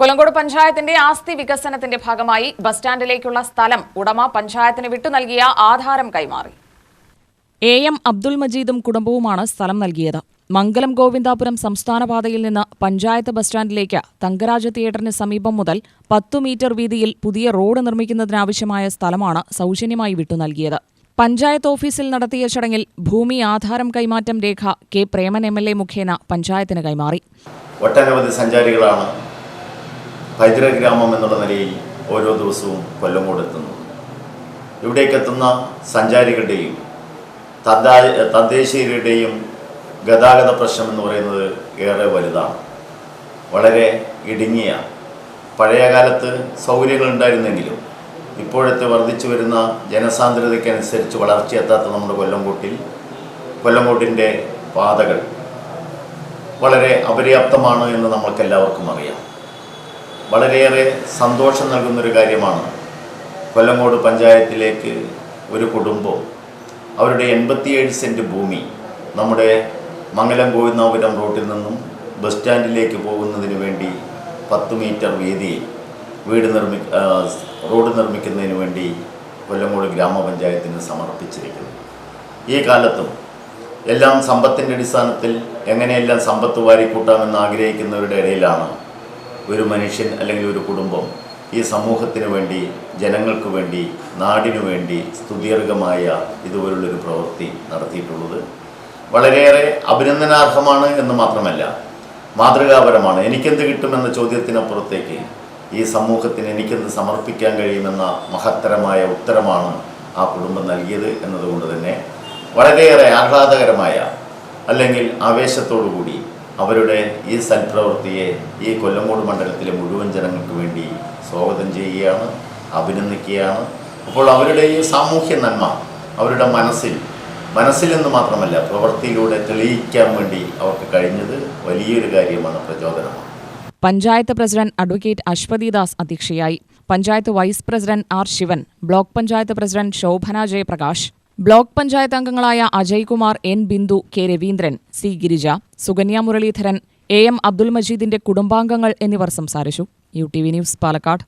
കൊല്ലങ്കോട് പഞ്ചായത്തിന്റെ ആസ്തി വികസനത്തിന്റെ ഭാഗമായി ബസ് സ്റ്റാൻഡിലേക്കുള്ള സ്ഥലം ഉടമ പഞ്ചായത്തിന് വിട്ടു നൽകിയ ആധാരം കൈമാറി. എം അബ്ദുൾ മജീദും കുടുംബവുമാണ് സ്ഥലം നൽകിയത്. മംഗലം ഗോവിന്ദാപുരം സംസ്ഥാന പാതയിൽ നിന്ന് പഞ്ചായത്ത് ബസ് സ്റ്റാൻഡിലേക്ക് തങ്കരാജ് തിയേറ്ററിന് സമീപം മുതൽ 10 മീറ്റർ വീതിയിൽ പുതിയ റോഡ് നിർമ്മിക്കുന്നതിനാവശ്യമായ സ്ഥലമാണ് സൗജന്യമായി വിട്ടു നൽകിയത്. പഞ്ചായത്ത് ഓഫീസിൽ നടത്തിയ ചടങ്ങിൽ ഭൂമി ആധാരം കൈമാറ്റം രേഖ കെ പ്രേമൻ MLA മുഖേന പഞ്ചായത്തിന് കൈമാറി. ഒട്ടനവധി സഞ്ചാരികളാണ് പൈതൃക ഗ്രാമം എന്നുള്ള നിലയിൽ ഓരോ ദിവസവും കൊല്ലങ്കോട് എത്തുന്നു. ഇവിടേക്കെത്തുന്ന സഞ്ചാരികളുടെയും തദ്ദേശീയരുടെയും ഗതാഗത പ്രശ്നം എന്ന് പറയുന്നത് ഏറെ വലുതാണ്. വളരെ ഇടുങ്ങിയ പഴയകാലത്ത് സൗകര്യങ്ങൾ ഉണ്ടായിരുന്നെങ്കിലും ഇപ്പോഴത്തെ വർദ്ധിച്ചു വരുന്ന ജനസാന്ദ്രതയ്ക്കനുസരിച്ച് വളർച്ചയെത്താത്ത നമ്മുടെ കൊല്ലങ്കോട്ടിൻ്റെ പാതകൾ വളരെ അപര്യാപ്തമാണ് എന്ന് നമ്മൾക്കെല്ലാവർക്കും അറിയാം. വളരെയേറെ സന്തോഷം നൽകുന്നൊരു കാര്യമാണ് കൊല്ലങ്കോട് പഞ്ചായത്തിലേക്ക് ഒരു കുടുംബം അവരുടെ 87 സെൻറ്റ് ഭൂമി നമ്മുടെ മംഗലം ഗോവിന്ദാപുരം റോഡിൽ നിന്നും ബസ് സ്റ്റാൻഡിലേക്ക് പോകുന്നതിന് വേണ്ടി 10 മീറ്റർ വീതിയിൽ റോഡ് നിർമ്മിക്കുന്നതിന് വേണ്ടി കൊല്ലങ്കോട് ഗ്രാമപഞ്ചായത്തിന് സമർപ്പിച്ചിരിക്കുന്നു. ഈ കാലത്തും എല്ലാം സമ്പത്തിൻ്റെ അടിസ്ഥാനത്തിൽ എങ്ങനെയെല്ലാം സമ്പത്ത് വാരിക്കൂട്ടാമെന്ന് ആഗ്രഹിക്കുന്നവരുടെ ഇടയിലാണ് ഒരു മനുഷ്യൻ അല്ലെങ്കിൽ ഒരു കുടുംബം ഈ സമൂഹത്തിന് വേണ്ടി, ജനങ്ങൾക്ക് വേണ്ടി, നാടിനു വേണ്ടി സ്തുത്യർഹമായ ഇതുപോലുള്ളൊരു പ്രവൃത്തി നടത്തിയിട്ടുള്ളത്. വളരെയേറെ അഭിനന്ദനാർഹമാണ് എന്ന് മാത്രമല്ല, മാതൃകാപരമാണ്. എനിക്കെന്ത് കിട്ടുമെന്ന ചോദ്യത്തിനപ്പുറത്തേക്ക് ഈ സമൂഹത്തിന് എനിക്കെന്ത് സമർപ്പിക്കാൻ കഴിയുമെന്ന മഹത്തരമായ ഉത്തരമാണ് ആ കുടുംബം നൽകിയത് എന്നതുകൊണ്ട് തന്നെ വളരെയേറെ ആഹ്ലാദകരമായ അല്ലെങ്കിൽ ആവേശത്തോടുകൂടി അവരുടെ ഈ സൽപ്രവൃത്തിയെ ഈ കൊല്ലങ്കോട് മണ്ഡലത്തിലെ മുഴുവൻ ജനങ്ങൾക്ക് വേണ്ടി സ്വാഗതം ചെയ്യുകയാണ്, അഭിനന്ദിക്കുകയാണ്. അപ്പോൾ അവരുടെ ഈ സാമൂഹ്യ നന്മ അവരുടെ മനസ്സിൽ നിന്ന് മാത്രമല്ല പ്രവൃത്തിയിലൂടെ തെളിയിക്കാൻ വേണ്ടി അവർക്ക് കഴിഞ്ഞത് വലിയൊരു കാര്യമാണ്, പ്രചോദനമാണ്. പഞ്ചായത്ത് പ്രസിഡന്റ് അഡ്വക്കേറ്റ് അശ്വതി ദാസ് അധ്യക്ഷയായി. Panchayat vice president R Shivan, block panchayat president Shobhana Jayaprakash, block panchayat അംഗങ്ങളായ Ajaykumar, N Bindu, K Raveendran, C Girija, Sukanya Muraleedharan, M Abdul മജീദിന്റെ കുടുംബാംഗങ്ങൾ എന്നിവർ സംസാരിച്ചു. UTV news, Palakkad.